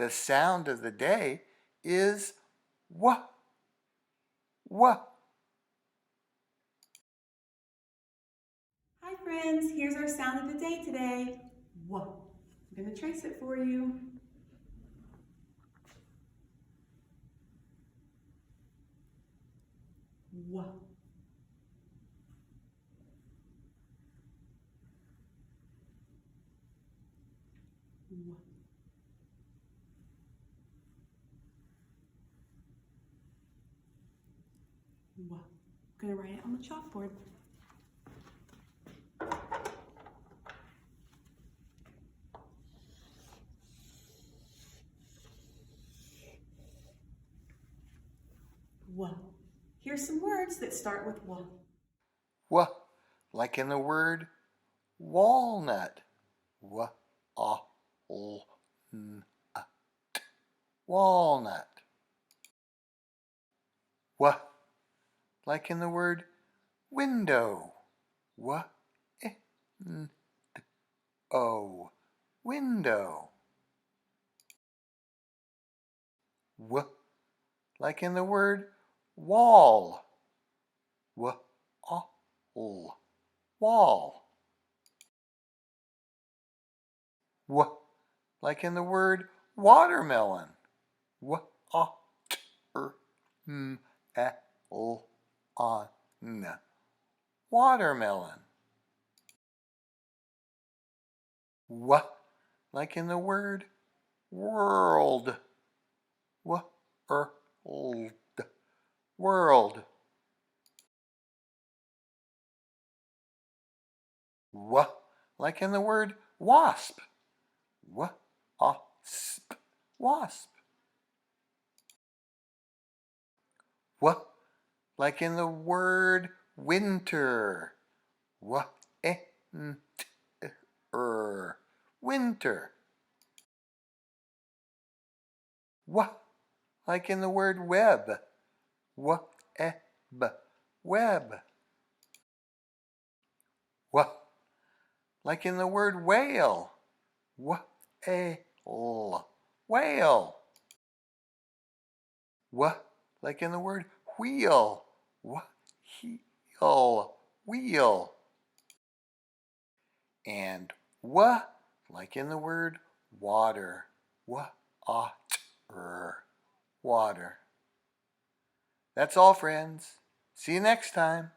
The sound of the day is wah, wah. Hi friends, here's our sound of the day today. Whoa. I'm going to trace it for you. Whoa. Whoa. Whoa. I'm going to write it on the chalkboard. Whoa. Here's some words that start with whoa. Wah, like in the word walnut. Wah, ah, l, n, a, t. Walnut. Wah, like in the word window. Wah, eh, n, d, o. Window. Wah, like in the word wall. Wah, ah, l, wall. Wah, like in the word watermelon. Wah, ah, t, m, a, l, on, n. Watermelon. Wah, like in the word world. Wah, l, d, world. Wah, like in the word wasp. Wah, sp, wasp. Wah, like in the word winter. Wah, n, t, winter. Wah, like in the word web. Wah, b, web. Wah, like in the word whale. Wah, l, whale. Wah, like in the word wheel. Wah, heel, wheel. And wah, like in the word water. Wah, water. That's all, friends. See you next time.